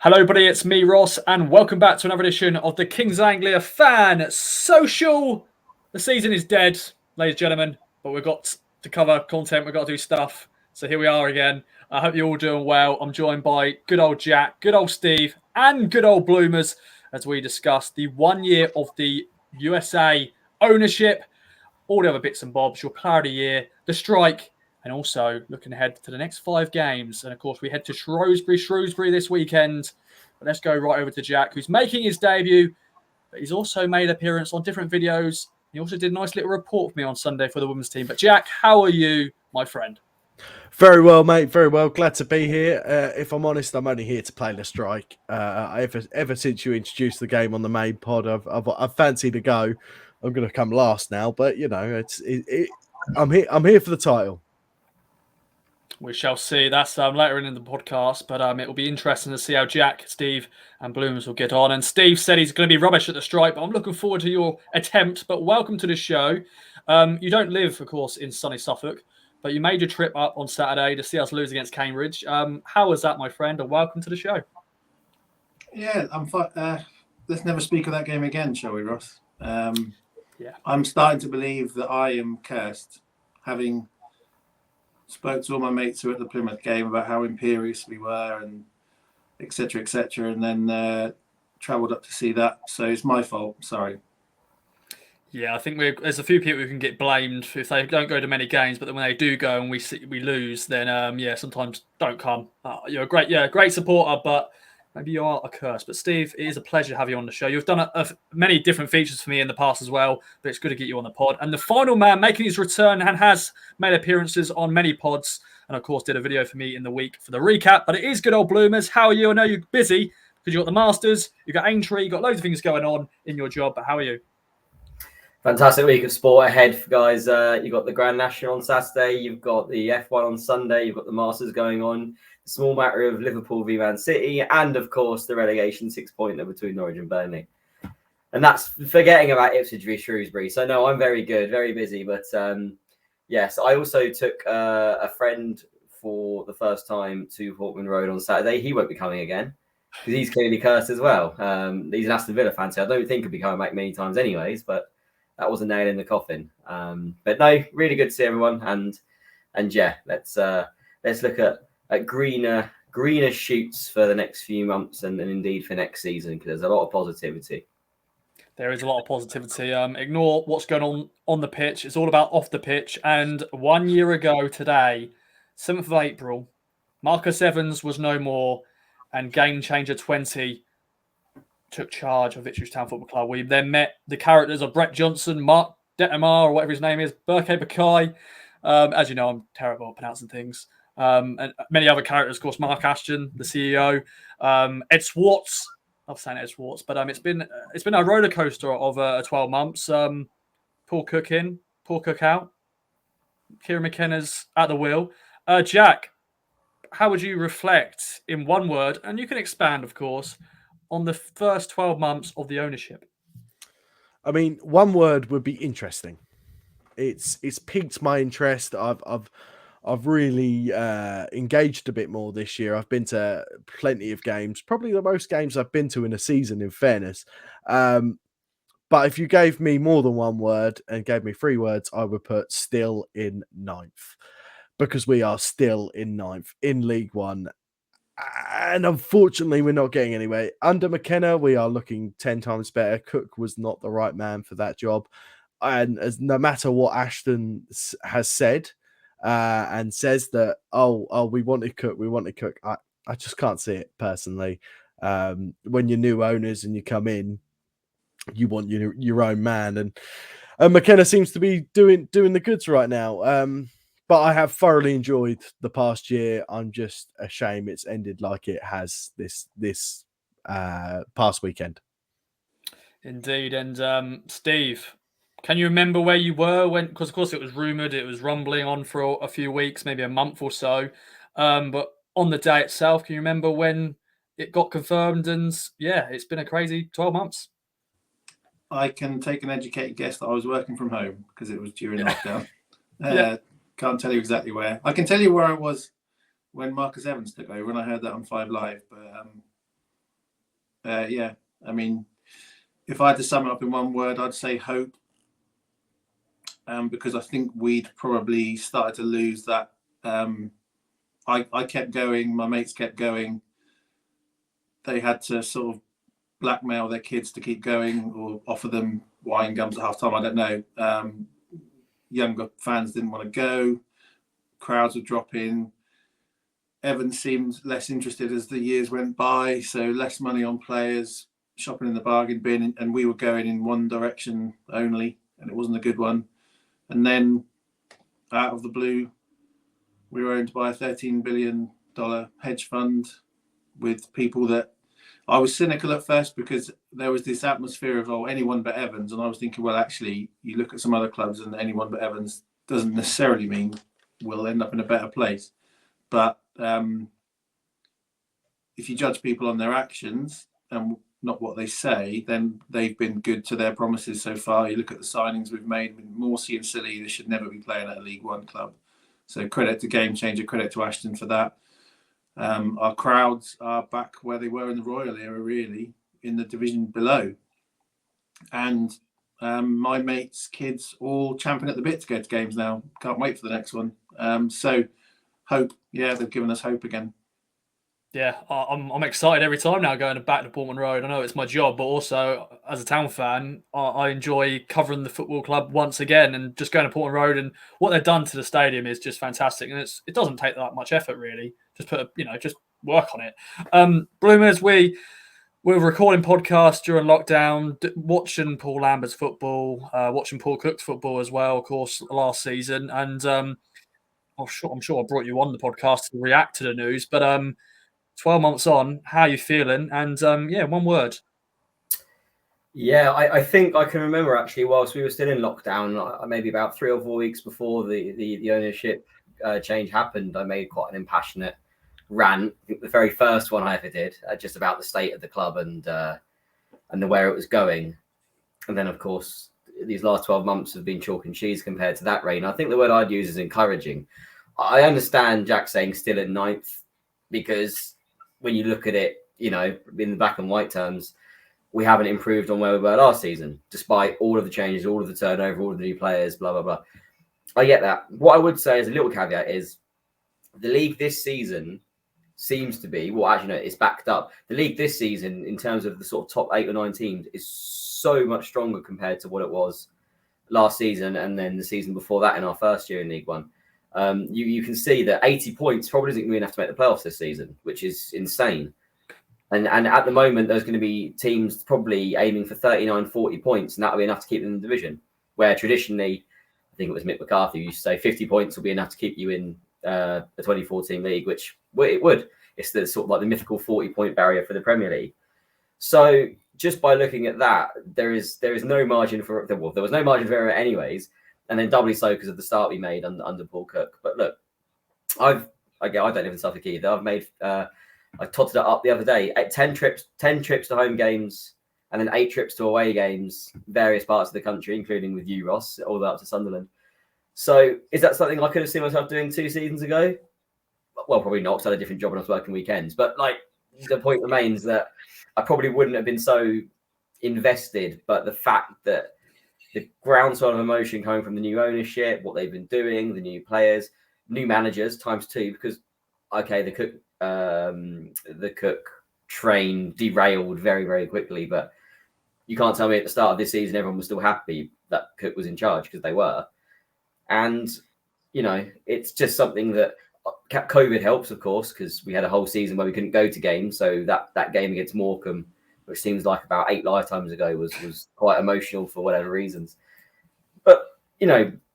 Hello, everybody. It's me, Ross, and welcome back to another edition of the Kings Anglia Fan Social. The season is dead, ladies and gentlemen, but we've got to cover content. We've got to do stuff. So here we are again. I hope you're all doing well. I'm joined by good old Jack, good old Steve, and good old Bloomers as we discuss the 1 year of the USA ownership, all the other bits and bobs, your player of the year, the strike, and also looking ahead to the next 5 games. And of course, we head to Shrewsbury this weekend. But let's go right over to Jack, who's making his debut, but he's also made an appearance on different videos. He also did a nice little report for me on Sunday for the women's team. But Jack, how are you, my friend? Very well, mate. Very well. Glad to be here. If I'm honest, I'm only here to play the strike. Ever since you introduced the game on the main pod, I've fancied a go. I'm going to come last now, but I'm here for the title. We shall see. That's later in the podcast, but it will be interesting to see how Jack, Steve, and Bloomers will get on. And Steve said he's going to be rubbish at the strike, but I'm looking forward to your attempt. But welcome to the show. You don't live, of course, in sunny Suffolk, but you made your trip up on Saturday to see us lose against Cambridge. How was that, my friend? And welcome to the show. Yeah, I'm fine. Let's never speak of that game again, shall we, Ross? Yeah. I'm starting to believe that I am cursed, having spoke to all my mates who were at the Plymouth game about how imperious we were and etc., and then travelled up to see that. So it's my fault. Sorry. Yeah, I think there's a few people who can get blamed if they don't go to many games, but then when they do go and we lose, then sometimes don't come. You're a great supporter, but maybe you are a curse. But Steve, it is a pleasure to have you on the show. You've done many different features for me in the past as well, but it's good to get you on the pod. And the final man making his return and has made appearances on many pods, and of course did a video for me in the week for the recap. But it is good old Bloomers. How are you? I know you're busy because you've got the Masters, you've got Aintree, you've got loads of things going on in your job, but how are you? Fantastic week of sport ahead, guys. You've got the Grand National on Saturday. You've got the F1 on Sunday. You've got the Masters going on. The small matter of Liverpool v Man City. And, of course, the relegation 6-pointer between Norwich and Burnley. And that's forgetting about Ipswich v Shrewsbury. So, no, I'm very good, very busy. But, yes, I also took a friend for the first time to Portman Road on Saturday. He won't be coming again because he's clearly cursed as well. He's an Aston Villa fan, so I don't think he'll be coming back many times anyways. But that was a nail in the coffin. But no, really good to see everyone. And yeah, let's look at greener shoots for the next few months and indeed for next season, because there's a lot of positivity. There is a lot of positivity. Ignore what's going on the pitch. It's all about off the pitch. And 1 year ago today, 7th of April, Marcus Evans was no more, and Gamechanger 20 took charge of Ipswich Town Football Club. We then met the characters of Brett Johnson, Mark Detmar, or whatever his name is, Burke Bakai. As you know, I'm terrible at pronouncing things. And many other characters, of course, Mark Ashton, the CEO, Ed Swartz. I'm saying Ed Swartz, but it's been a roller coaster of 12 months. Paul Cook in, Paul Cook out. Kieran McKenna's at the wheel. Jack, how would you reflect in one word, and you can expand, of course, on the first 12 months of the ownership? I mean, one word would be interesting. It's piqued my interest. I've really engaged a bit more this year. I've been to plenty of games, probably the most games I've been to in a season, in fairness. But if you gave me more than one word and gave me 3 words, I would put still in 9th, because we are still in 9th in League One. And unfortunately, we're not getting anywhere. Under McKenna, we are looking 10 times better. Cook was not the right man for that job. And as no matter what Ashton has said and says that, we wanted Cook. I just can't see it personally. When you're new owners and you come in, you want your own man. And McKenna seems to be doing the goods right now. But I have thoroughly enjoyed the past year. I'm just ashamed it's ended like it has this past weekend. Indeed. And Steve, can you remember where you were when? Because of course it was rumoured, it was rumbling on for a few weeks, maybe a month or so. But on the day itself, can you remember when it got confirmed? And yeah, it's been a crazy 12 months. I can take an educated guess that I was working from home because it was during lockdown. Can't tell you exactly where. I can tell you where I was when Marcus Evans took over, and I heard that on 5 Live. But yeah, I mean, if I had to sum it up in one word, I'd say hope. Because I think we'd probably started to lose that. I kept going, my mates kept going. They had to sort of blackmail their kids to keep going or offer them wine gums at half time. I don't know. Younger fans didn't want to go. Crowds would drop in. Evan seemed less interested as the years went by, so less money on players, shopping in the bargain bin, and we were going in one direction only, and it wasn't a good one. And then, out of the blue, we were owned by a $13 billion hedge fund with people that I was cynical at first because there was this atmosphere of, oh, anyone but Evans. And I was thinking, well, actually, you look at some other clubs and anyone but Evans doesn't necessarily mean we'll end up in a better place. But if you judge people on their actions and not what they say, then they've been good to their promises so far. You look at the signings we've made with Morsey and Silly, they should never be playing at a League One club. So credit to Gamechanger, credit to Ashton for that. Our crowds are back where they were in the Royal era, really, in the division below. And my mates' kids all champing at the bit to go to games now. Can't wait for the next one. So hope, yeah, they've given us hope again. Yeah, I'm excited every time now going back to Portman Road. I know it's my job, but also as a Town fan, I enjoy covering the football club once again, and just going to Portman Road and what they've done to the stadium is just fantastic. And it doesn't take that much effort really. Just just work on it. Bloomers, we were recording podcasts during lockdown, watching Paul Lambert's football, watching Paul Cook's football as well, of course, last season. And I'm sure I brought you on the podcast to react to the news, but 12 months on, how are you feeling? And one word. Yeah, I think I can remember actually, whilst we were still in lockdown, maybe about 3 or 4 weeks before the ownership change happened, I made quite an impassionate rant. I think the very first one I ever did, just about the state of the club and where it was going. And then, of course, these last 12 months have been chalk and cheese compared to that reign. I think the word I'd use is encouraging. I understand Jack saying still in ninth, because when you look at it, in the black and white terms, we haven't improved on where we were last season, despite all of the changes, all of the turnover, all of the new players, blah, blah, blah. I get that. What I would say as a little caveat is the league this season seems to be, it's backed up. The league this season, in terms of the sort of top 8 or 9 teams, is so much stronger compared to what it was last season and then the season before that in our first year in League One. You can see that 80 points probably isn't going to be enough to make the playoffs this season, which is insane. And at the moment, there's going to be teams probably aiming for 39, 40 points, and that'll be enough to keep them in the division. Where traditionally, I think it was Mick McCarthy who used to say 50 points will be enough to keep you in a 2014 league, which it would. It's the sort of like the mythical 40-point barrier for the Premier League. So just by looking at that, there is no margin for there was no margin for error anyways, and then doubly so because of the start we made under Paul Cook. But look, I don't live in Suffolk either. I've made I totted it up the other day. 10 trips to home games, and then 8 trips to away games, various parts of the country, including with you, Ross, all the way up to Sunderland. So is that something I could have seen myself doing 2 seasons ago? Well, probably not, because I had a different job and I was working weekends. But the point remains that I probably wouldn't have been so invested. But the fact that the groundswell of emotion coming from the new ownership, what they've been doing, the new players, new managers ×2, because the Cook train derailed very, very quickly. But you can't tell me at the start of this season everyone was still happy that Cook was in charge, because they were. And, it's just something that COVID helps, of course, because we had a whole season where we couldn't go to games. So that game against Morecambe, which seems like about 8 lifetimes ago, was quite emotional for whatever reasons. But,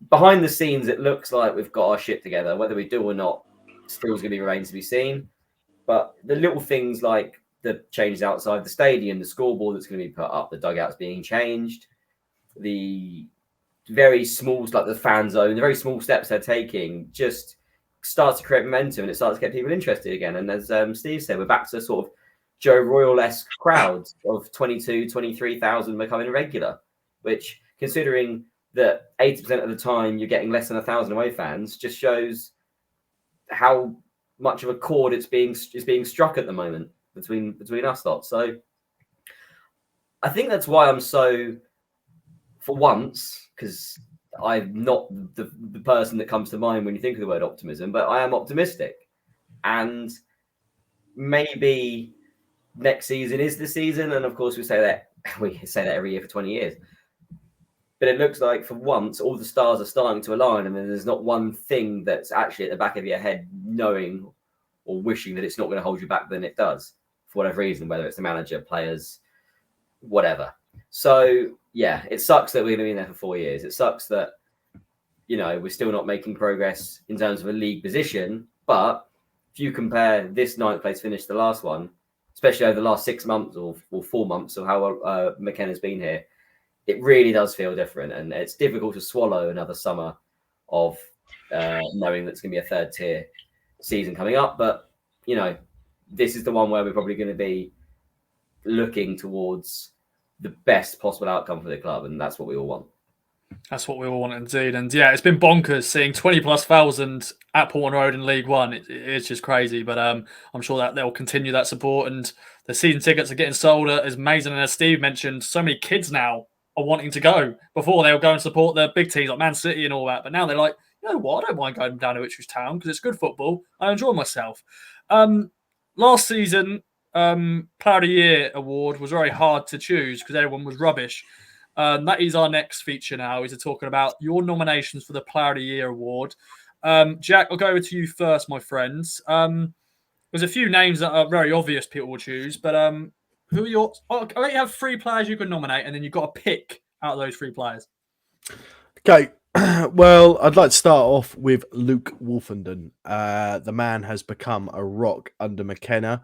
behind the scenes, it looks like we've got our shit together. Whether we do or not, still going to remains to be seen. But the little things like the changes outside the stadium, the scoreboard that's going to be put up, the dugouts being changed, the very small, like the fan zone, the very small steps they're taking just starts to create momentum, and it starts to get people interested again. And as Steve said, we're back to sort of Joe Royal-esque crowds of 22, 23,000 becoming regular, which, considering that 80% of the time you're getting less than 1,000 away fans, just shows how much of a chord is being struck at the moment between us lot. So I think that's why I'm so, for once, because I'm not the person that comes to mind when you think of the word optimism, but I am optimistic. And maybe next season is the season. And of course, we say that every year for 20 years. But it looks like for once, all the stars are starting to align. And then there's not one thing that's actually at the back of your head knowing or wishing that it's not going to hold you back than it does for whatever reason, whether it's the manager, players, whatever. So, yeah, it sucks that we're going to be in there for 4 years. It sucks that, we're still not making progress in terms of a league position. But if you compare this 9th place finish to the last one, especially over the last 6 months or 4 months or how McKenna's been here, it really does feel different. And it's difficult to swallow another summer of knowing that it's going to be a 3rd tier season coming up. But, this is the one where we're probably going to be looking towards the best possible outcome for the club. And that's what we all want. That's what we all want indeed. And yeah, it's been bonkers seeing 20,000+ at Portland Road in League One. It's just crazy. But I'm sure that they'll continue that support. And the season tickets are getting sold as amazing. And as Steve mentioned, so many kids now are wanting to go. Before they were going to support the big teams like Man City and all that. But now they're like, you know what? I don't mind going down to Ipswich Town because it's good football. I enjoy myself. Last season, Player of the Year award was very hard to choose because everyone was rubbish. That is our next feature now, is talking about your nominations for the Player of the Year award. Jack, I'll go over to you first, my friends. There's a few names that are very obvious people will choose, but who are your... I'll let you have 3 players you can nominate, and then you've got to pick out of those 3 players. Okay. Well, I'd like to start off with Luke Wolfenden. The man has become a rock under McKenna.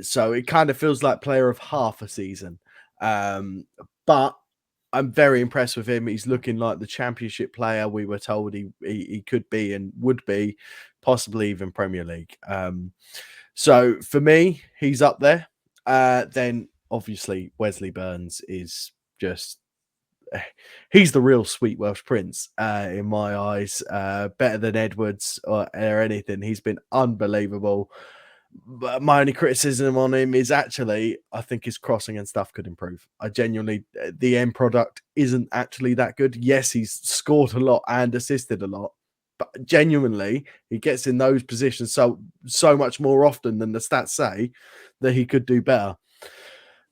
So it kind of feels like player of half a season. But I'm very impressed with him. He's looking like the championship player we were told he could be and would be, possibly even Premier League. So for me, he's up there. Then obviously Wesley Burns is just... he's the real sweet Welsh prince in my eyes. Better than Edwards or anything. He's been unbelievable. But my only criticism on him is actually, I think his crossing and stuff could improve. I genuinely, the end product isn't actually that good. Yes, he's scored a lot and assisted a lot, but genuinely, he gets in those positions so much more often than the stats say that he could do better.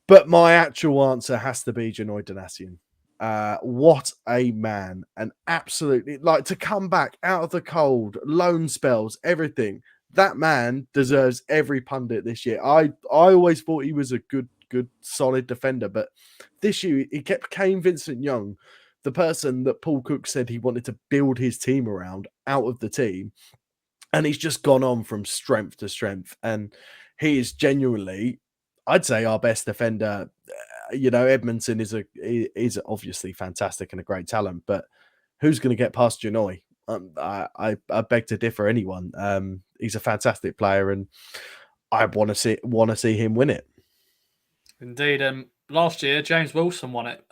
But my actual answer has to be Janoy Donatian. What a man. And absolutely, like, to come back out of the cold, loan spells, everything. That man deserves every pundit this year. I always thought he was a good, solid defender, but this year he became Vincent Young, the person that Paul Cook said he wanted to build his team around out of the team. And he's just gone on from strength to strength. And he is genuinely, I'd say, our best defender. Edmondson is obviously fantastic and a great talent, but who's going to get past Janoy? I beg to differ. Anyone. He's a fantastic player, and I want to see him win it. Indeed. Last year James Wilson won it.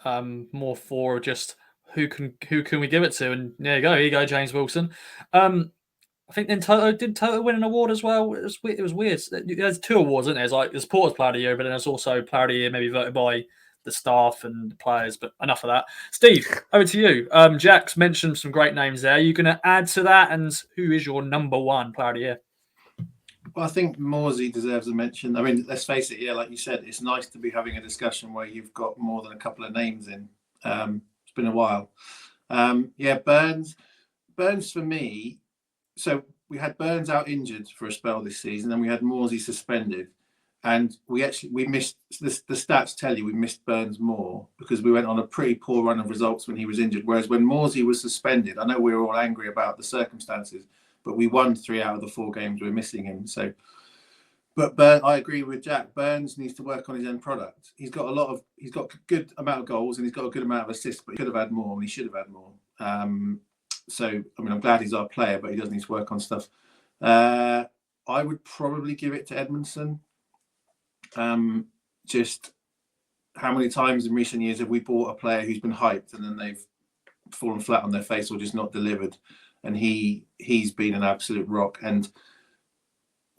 More for just who can we give it to? And there you go. Here you go, James Wilson. I think then Toto win an award as well? It was weird. There's 2 awards, isn't there? There's like the Supporters Player of the Year, but then there's also Player of the Year maybe voted by the staff and the players. But enough of that. Steve, over to you. Jack's mentioned some great names there. Are you going to add to that? And who is your number 1 Player of the Year? Well, I think Morsey deserves a mention. I mean, let's face it, like you said, it's nice to be having a discussion where you've got more than a couple of names in. It's been a while. Burns for me. So we had Burns out injured for a spell this season, and we had Morsey suspended. And we missed, the stats tell you we missed Burns more because we went on a pretty poor run of results when he was injured. Whereas when Morsey was suspended, I know we were all angry about the circumstances, but we won 3 out of the 4 games we're missing him. So, but I agree with Jack. Burns needs to work on his end product. He's got a good amount of goals and he's got a good amount of assists, but he could have had more and he should have had more. So, I mean, I'm glad he's our player, but he does need to work on stuff. I would probably give it to Edmondson. Just how many times in recent years have we bought a player who's been hyped and then they've fallen flat on their face or just not delivered? And he's been an absolute rock. And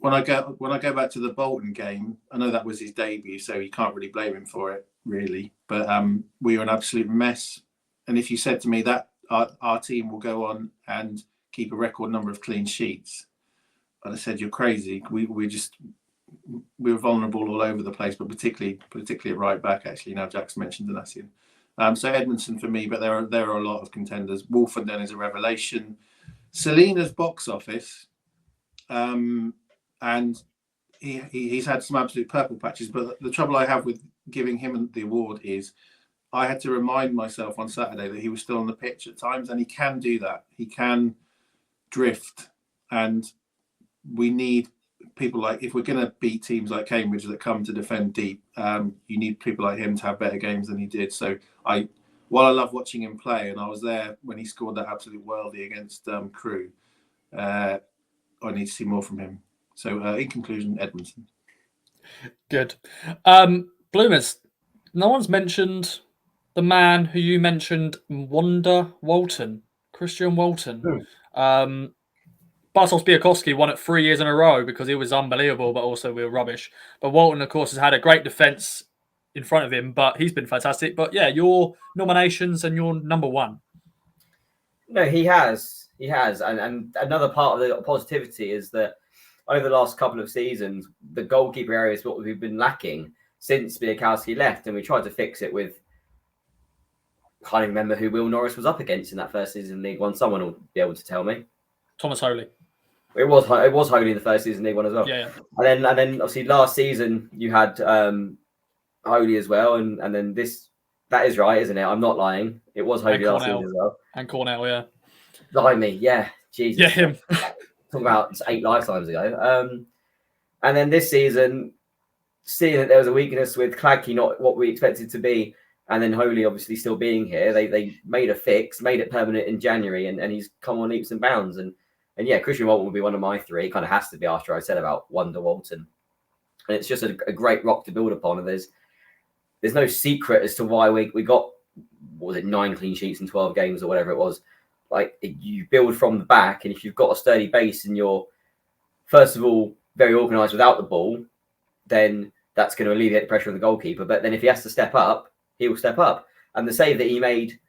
when I go back to the Bolton game, I know that was his debut, so you can't really blame him for it. really. But we were an absolute mess. And if you said to me that our team will go on and keep a record number of clean sheets, I'd have said you're crazy. We were vulnerable all over the place, but particularly at right back. Actually, now Jack's mentioned Donatian. So Edmondson for me, but there are a lot of contenders. Wolfenden is a revelation. Selina's box office, and he's had some absolute purple patches. But the trouble I have with giving him the award is I had to remind myself on Saturday that he was still on the pitch at times, and he can do that. He can drift, and we need people like, if we're going to beat teams like Cambridge that come to defend deep, you need people like him to have better games than he did. So while I love watching him play, and I was there when he scored that absolute worldie against Crewe, I need to see more from him. So in conclusion, Edmondson. Good. Bloomers, no one's mentioned the man who you mentioned, Christian Walton. Bartosz Białkowski won it 3 years in a row because he was unbelievable, but also we were rubbish. But Walton, of course, has had a great defence in front of him, but he's been fantastic. But yeah, your nominations and your number one. No, he has. And another part of the positivity is that over the last couple of seasons, the goalkeeper area is what we've been lacking since Białkowski left, and we tried to fix it with, I can't even remember who Will Norris was up against in that first season in League One. Someone will be able to tell me. Thomas Holy. It was Holy in the first season, League One as well. Yeah. And then obviously last season you had Holy as well, and then that is right, isn't it? I'm not lying. It was Holy last season as well. And Cornell, yeah. Blimey, yeah. Jesus. Yeah, him. Talk about 8 lifetimes ago. And then this season, seeing that there was a weakness with Cladky not what we expected to be, and then Holy obviously still being here, they made a fix, made it permanent in January, and he's come on leaps and bounds. And yeah, Christian Walton will be one of my 3. It kind of has to be after I said about Wonder Walton. And it's just a great rock to build upon. And there's no secret as to why we got, what was it, 9 clean sheets in 12 games or whatever it was. Like, you build from the back, and if you've got a sturdy base and you're, first of all, very organised without the ball, then that's going to alleviate the pressure on the goalkeeper. But then if he has to step up, he will step up. And the save that he made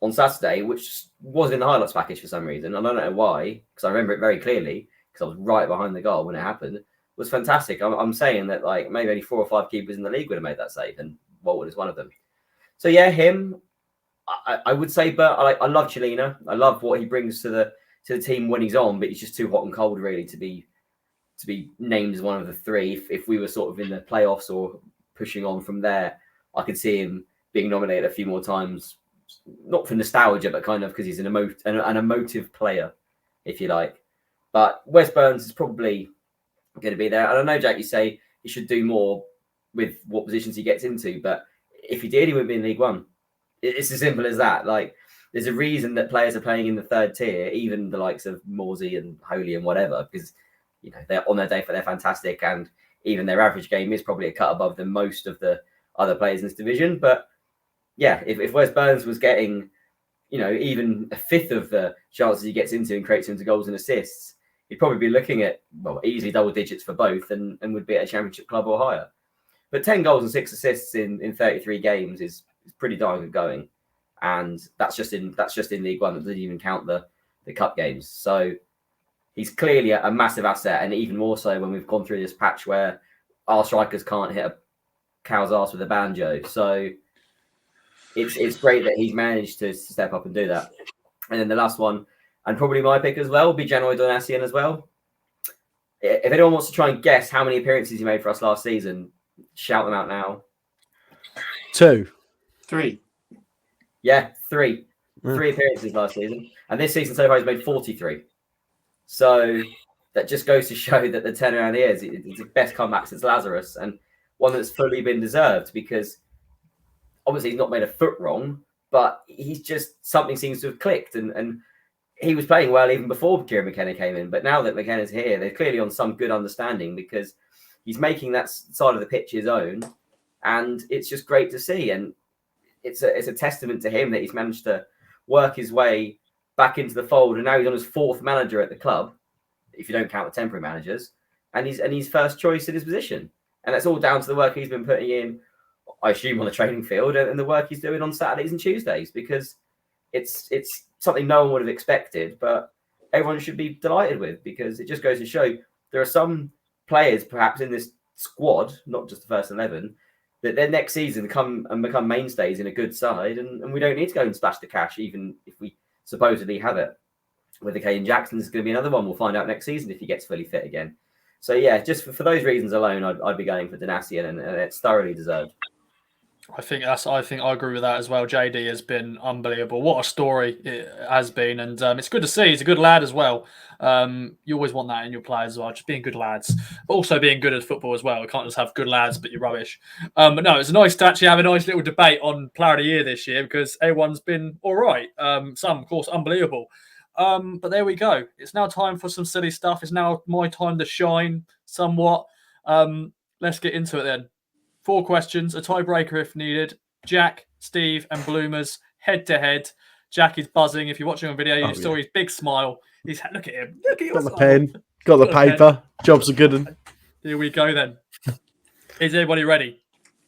on Saturday, which was in the highlights package for some reason, and I don't know why, because I remember it very clearly, because I was right behind the goal when it happened, was fantastic. I'm saying that, like, maybe only 4 or 5 keepers in the league would have made that save, and Walton is one of them. So yeah, him, I would say, but I love Chelina. I love what he brings to the team when he's on, but he's just too hot and cold really to be named as one of the 3. If we were sort of in the playoffs or pushing on from there, I could see him being nominated a few more times, not for nostalgia, but kind of because he's an emotive player, if you like. But Wes Burns is probably going to be there. I don't know, Jack, you say he should do more with what positions he gets into, but if he did, he would be in League One. It's as simple as that. Like, there's a reason that players are playing in the 3rd tier, even the likes of Morsey and Holy and whatever, because, you know, they're on their day, they're fantastic, and even their average game is probably a cut above than most of the other players in this division. But yeah, if Wes Burns was getting, you know, even a 5th of the chances he gets into and creates into goals and assists, he'd probably be looking at, well, easily double digits for both, and would be at a championship club or higher. But 10 goals and 6 assists in 33 games is pretty darn good going, and that's just in League One. That doesn't even count the cup games. So he's clearly a massive asset, and even more so when we've gone through this patch where our strikers can't hit a cow's ass with a banjo. So it's great that he's managed to step up and do that. And then the last one, and probably my pick as well, will be Janoy Donatian as well. If anyone wants to try and guess how many appearances he made for us last season, shout them out now. 2. 3. Yeah, 3. 3 appearances last season. And this season so far he's made 43. So that just goes to show that the turnaround he is. It's the best comeback since Lazarus, and one that's fully been deserved, because obviously he's not made a foot wrong, but he's just, something seems to have clicked. And he was playing well even before Kieran McKenna came in. But now that McKenna's here, they're clearly on some good understanding, because he's making that side of the pitch his own. And it's just great to see. And it's a testament to him that he's managed to work his way back into the fold. And now he's on his 4th manager at the club, if you don't count the temporary managers. And he's first choice in his position. And that's all down to the work he's been putting in I assume, on the training field and the work he's doing on Saturdays and Tuesdays, because it's something no one would have expected, but everyone should be delighted with, because it just goes to show there are some players perhaps in this squad, not just the first 11, that their next season come and become mainstays in a good side, and we don't need to go and splash the cash, even if we supposedly have it. With the Kane Jackson, there's going to be another one. We'll find out next season if he gets fully fit again. So yeah, just for those reasons alone, I'd be going for Donatian, and it's thoroughly deserved. I think I agree with that as well. JD has been unbelievable. What a story it has been, and it's good to see. He's a good lad as well. You always want that in your players as well, just being good lads, but also being good at football as well. You can't just have good lads, but you're rubbish. But no, it's nice to actually have a nice little debate on Player of the Year this year, because everyone's been all right. Some, of course, unbelievable. But there we go. It's now time for some silly stuff. It's now my time to shine somewhat. Let's get into it then. 4 questions, a tiebreaker if needed. Jack, Steve, and Bloomers head to head. Jack is buzzing. If you're watching on video, you saw his big smile. Look at him. Look at him. Got the pen. Got the paper. Job's a good one. Here we go then. Is everybody ready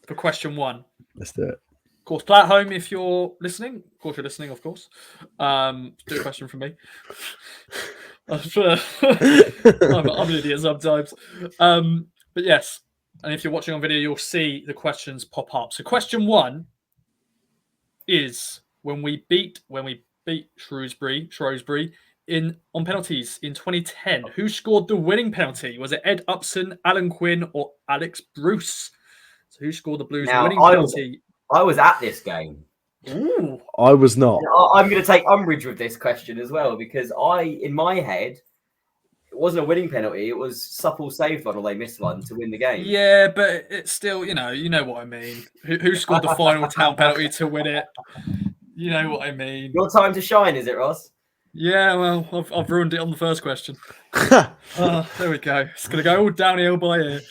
for question 1? Let's do it. Of course, play at home if you're listening. Of course, you're listening, of course. Do a question from me. I'm an idiot sometimes. But yes. And if you're watching on video, you'll see the questions pop up. So question 1 is when we beat Shrewsbury on penalties in 2010. Who scored the winning penalty? Was it Ed Upson, Alan Quinn, or Alex Bruce? So who scored the Blues winning penalty? I was at this game. Ooh. I was not. I'm going to take umbrage with this question as well, because in my head, it wasn't a winning penalty. It was Supple saved one, or they missed one to win the game. Yeah, but it's still, you know what I mean. Who scored the final Town penalty to win it? You know what I mean. Your time to shine, is it, Ross? Yeah, well, I've ruined it on the first question. There we go. It's going to go all downhill by here.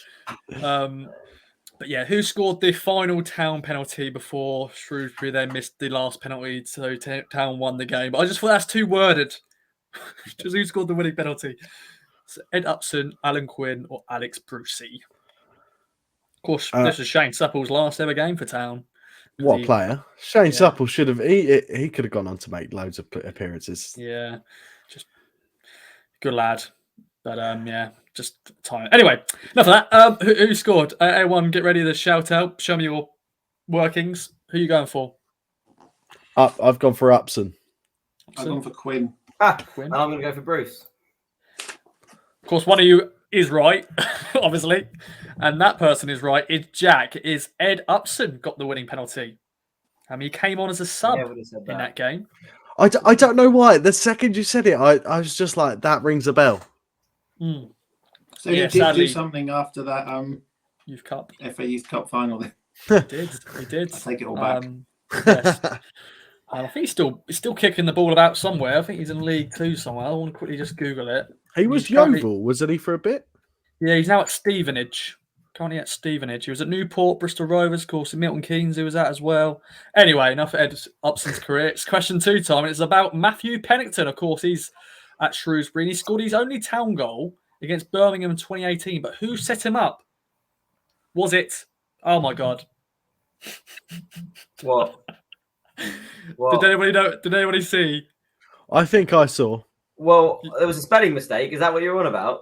But yeah, who scored the final Town penalty before Shrewsbury then missed the last penalty, so Town won the game? But I just thought that's too worded. Just who scored the winning penalty? So Ed Upson, Alan Quinn, or Alex Brucey? Of course, this is Shane Supple's last ever game for Town. What a player. Shane Supple should have... He could have gone on to make loads of appearances. Yeah, just good lad. But just time. Anyway, enough of that. Who scored? Everyone get ready to shout out. Show me your workings. Who are you going for? I've gone for Upson. I've gone for Quinn. Quinn. And I'm going to go for Bruce. Of course, one of you is right, obviously. And that person is right. It's Jack. Is Ed Upson got the winning penalty? He came on as a sub in that game. I don't know why. The second you said it, I was just like, that rings a bell. Mm. So he did do something after that Youth Cup. FA Youth Cup final then. He did. I'll take it all back. Yes. I think he's still kicking the ball about somewhere. I think he's in League 2 somewhere. I want to quickly just Google it. He was Yeovil, wasn't he, for a bit? Yeah, he's now at Stevenage. Currently at Stevenage. He was at Newport, Bristol Rovers, of course, in Milton Keynes he was at as well. Anyway, enough of Ed Upson's career. It's question 2 time. It's about Matthew Pennington. Of course, he's at Shrewsbury. And he scored his only Town goal against Birmingham in 2018. But who set him up? Was it? Oh, my God. What? Did anybody know? Did anybody see? I think I saw. Well, there was a spelling mistake. Is that what you're on about?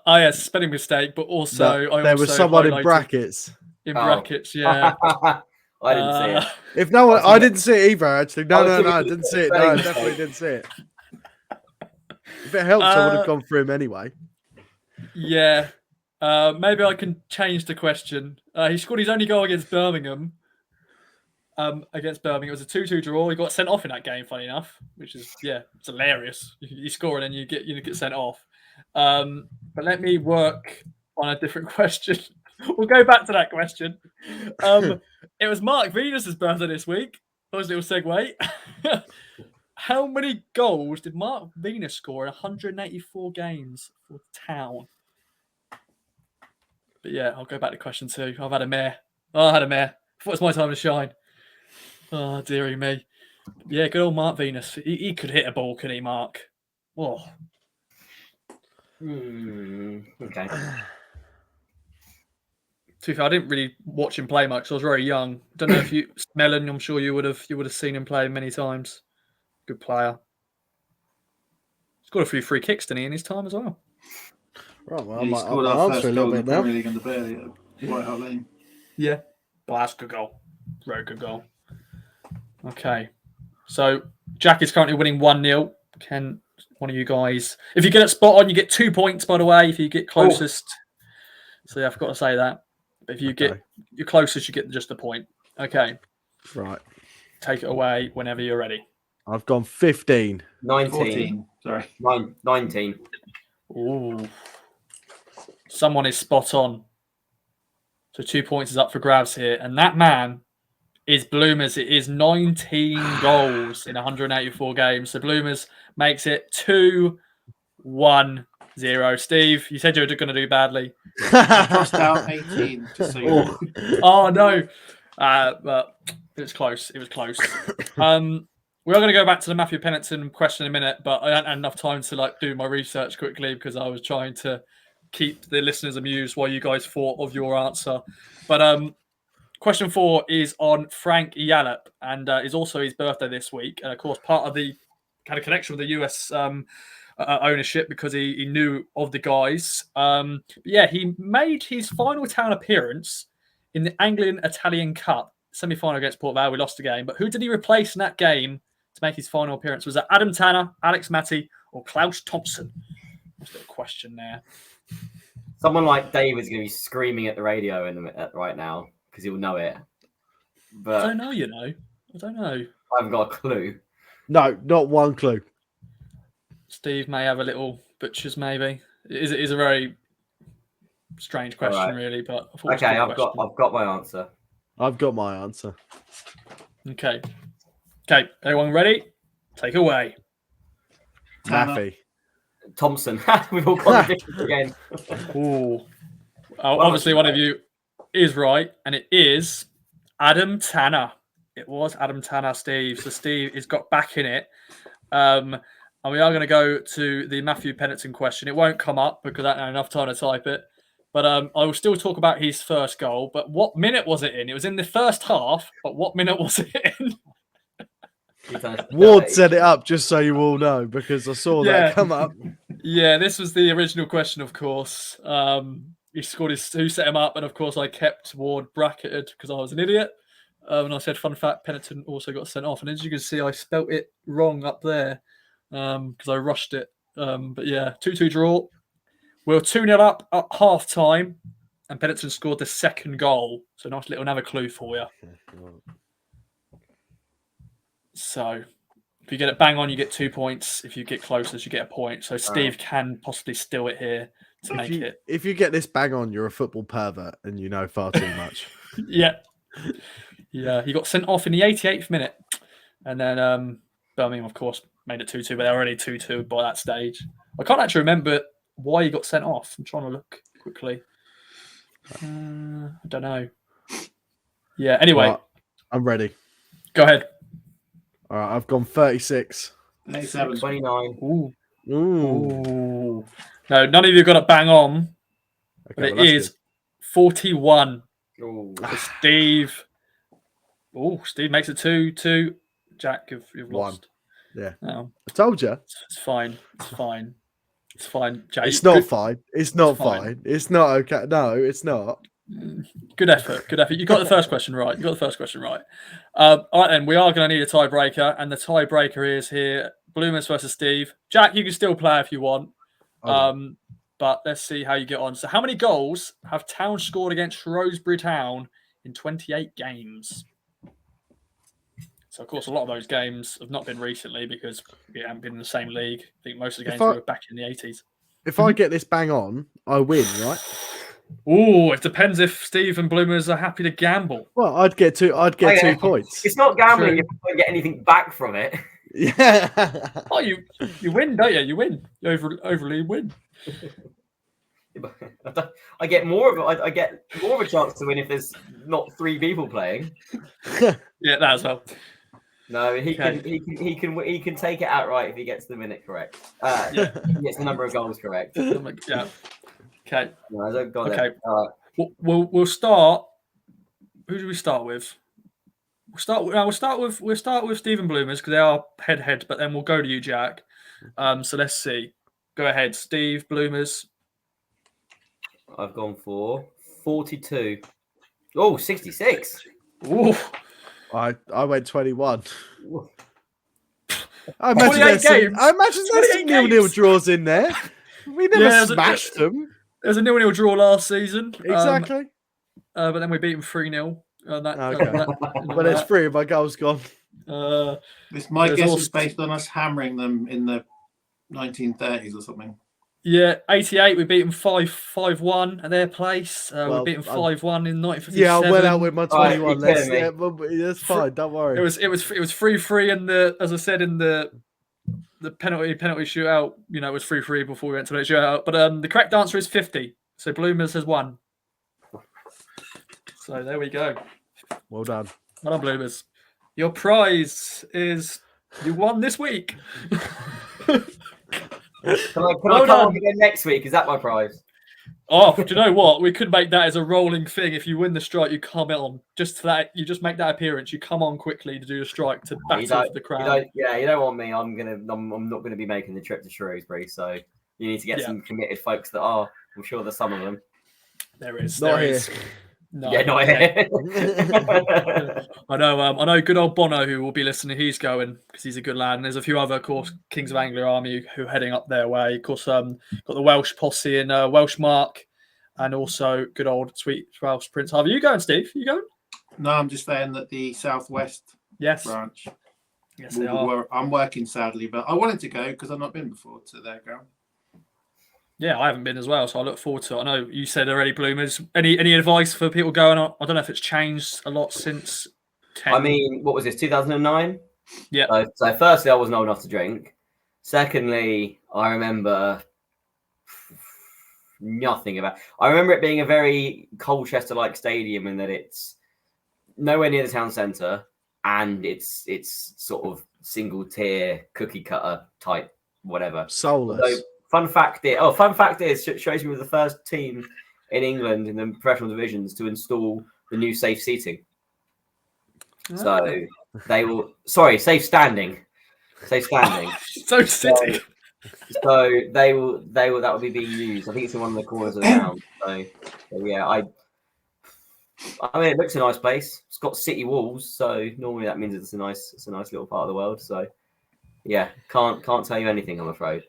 Yes, spelling mistake, but also there was someone in brackets. In brackets, yeah. I didn't see it. If no one, I didn't see it either. Actually, no, I didn't see it. No, I definitely didn't see it. If it helps, I would have gone through him anyway. Yeah, maybe I can change the question. He scored his only goal against Birmingham. Against Birmingham, it was a 2-2 draw. He got sent off in that game, funny enough, which is it's hilarious. You score and then you get sent off. But let me work on a different question. We'll go back to that question. It was Mark Venus's birthday this week. Nice little segue. How many goals did Mark Venus score in 184 games for Town? But yeah, I'll go back to question 2. I've had a mare. I had a mare. I thought it was my time to shine. Oh, dearie me. Yeah, good old Mark Venus. He could hit a ball, couldn't he, Mark? Oh. Okay. To be fair, I didn't really watch him play much. I was very young. Don't know if you, Mellen. I'm sure you would have seen him play many times. Good player. He's got a few free kicks, didn't he, in his time as well? Right, well, He I scored might our answer a first little goal in bit the now. Premier League under Bailey at White Hart Lane. Yeah. Well, that's a good goal. Very good goal. Okay. So Jack is currently winning 1-0. Can one of you guys, if you get it spot on, you get 2 points, by the way, if you get closest. So yeah, I forgot to say that. But if you get your closest, you get just a point. Okay. Right. Take it away whenever you're ready. I've gone 15. 19. 14. Sorry. 19. Ooh. Someone is spot on. So 2 points is up for grabs here. And that man is Bloomers. It is 19 goals in 184 games. So Bloomers makes it 2-1-0. Steve, you said you were going to do badly. I crossed out 18. Just so you know. Oh, no. But it was close. It was close. We are going to go back to the Matthew Pennington question in a minute, but I hadn't had enough time to do my research quickly because I was trying to keep the listeners amused while you guys thought of your answer. But question 4 is on Frank Yallop, and is also his birthday this week. And of course, part of the kind of connection with the US ownership because he knew of the guys. Yeah, he made his final town appearance in the Anglian-Italian Cup semi-final against Port Vale. We lost the game, but who did he replace in that game to make his final appearance? Was it Adam Tanner, Alex Matty, or Klaus Thompson? That's a little question there. Someone like David's going to be screaming at the radio right now because he'll know it. But I don't know, I don't know. I haven't got a clue. No, not one clue. Steve may have a little butchers, maybe. It is a very strange question, Right. really. But I thought Okay, it was a I've good got my answer. I've got my answer. question. Okay, everyone ready? Take away. Tanner. Maffy. Thompson. We've all got the difference again. Ooh. Obviously, one of you is right, and it is Adam Tanner. It was Adam Tanner, Steve. So Steve has got back in it. And we are going to go to the Matthew Pennington question. It won't come up because I don't have enough time to type it. But I will still talk about his first goal. But what minute was it in? It was in the first half, but what minute was it in? Ward set it up just so you all know because I saw that come up. Yeah, this was the original question, of course. He scored who set him up, and of course I kept Ward bracketed because I was an idiot. And I said, fun fact, Pennington also got sent off. And as you can see, I spelt it wrong up there because I rushed it. But yeah, 2-2 draw. We're 2-0 up at half time, and Pennington scored the second goal. So nice little another clue for you. So if you get it bang on, you get 2 points. If you get closest, you get a point. So Steve can possibly steal it here to make it. If you get this bang on, you're a football pervert and you know far too much. Yeah. Yeah, he got sent off in the 88th minute. And then Birmingham, of course, made it 2-2, but they're already 2-2 by that stage. I can't actually remember why he got sent off. I'm trying to look quickly. I don't know. Yeah, anyway. Right, I'm ready. Go ahead. All right, I've gone 36. 87. 29. Ooh. Ooh. No, none of you got it bang on, Okay, but it well, that's is 41. Ooh. For Steve. Oh, Steve makes it 2-2. Jack, you've lost. Yeah. No, good. I told you. it's fine. It's fine. It's fine, Jack. It's not good, fine. It's not fine. fine. It's not okay. No, it's not. Good effort. Good effort. You got the first question right. All right, then. We are going to need a tiebreaker, and the tiebreaker is here. Bloomers versus Steve. Jack, you can still play if you want. But let's see how you get on. So how many goals have Town scored against Shrewsbury Town in 28 games? So, of course, a lot of those games have not been recently because we haven't been in the same league. I think most of the games were back in the 80s. If I get this bang on, I win, right? Oh, it depends if Steve and Bloomers are happy to gamble. Well, I'd get 2 points. It's not gambling if you don't get anything back from it. Yeah. Oh, you win, don't you? You win. You overly win. I get more of a chance to win if there's not 3 people playing. Yeah, that as well. No, he can take it outright if he gets the minute correct. He gets the number of goals correct. Yeah. Okay. No, I don't got Okay. it. All right. We'll start. Who do we start with? We'll start with Stephen Bloomers because they are head, but then we'll go to you, Jack. So let's see. Go ahead, Steve Bloomers. I've gone for 42. Oh, 66. Ooh. I went 21. Ooh. I imagine 28 there's games. some 28 nil games. draws in there. We never Yeah, smashed them. There was a 0-0 draw last season. Exactly. But then we beat them 3-0. Okay. But there's 3 of my goals gone. My There's guess also- is based on us hammering them in the 1930s or something. Yeah, 88, we beat them 5-1 at their place. Well, we beat them 5-1 in 1957. Yeah, I went out with my 21. you're kidding me. That's fine. Don't worry. It was 3-3 in the, as I said, in the penalty shootout. You know, it was 3-3 before we went to the shootout. But the correct answer is 50. So Bloomers has won. So there we go. Well done. Well done, Bloomers. Your prize is you won this week. Can I Well come done. on again next week? Is that my prize? Oh, do you know what? We could make that as a rolling thing. If you win the strike, you come on. Just for that, you just make that appearance. You come on quickly to do the strike to battle for the crown. You don't want me. I'm not gonna be making the trip to Shrewsbury. So you need to get some committed folks that are. I'm sure there's some of them. There is. Not There here. is. No, Yeah, not here. I know good old Bono who will be listening. He's going because he's a good lad. And there's a few other, of course, Kings of Anglia Army who are heading up their way. Of course, got the Welsh posse in Welsh Mark and also good old sweet Welsh Prince Harvey. You going, Steve? You going? No, I'm just saying that the Southwest Yes. branch. Yes, they are. I'm working sadly, but I wanted to go because I've not been before to their ground. Yeah, I haven't been as well, so I look forward to it. I know you said already, Bloomers. Any advice for people going on? I don't know if it's changed a lot since 10. I mean, what was this? 2009. Yeah. So firstly, I wasn't old enough to drink. Secondly, I remember nothing about. I remember it being a very Colchester-like stadium in that it's nowhere near the town centre and it's sort of single-tier cookie cutter type whatever. Soulless. So, fun fact is, shows me we're the first team in England in the professional divisions to install the new safe seating. So they will. Sorry, safe standing. Safe standing. So city. So they will. That will be being used. I think it's in one of the corners of the ground. So yeah, I mean, it looks a nice place. It's got city walls, so normally that means it's a nice little part of the world. So yeah, can't tell you anything, I'm afraid.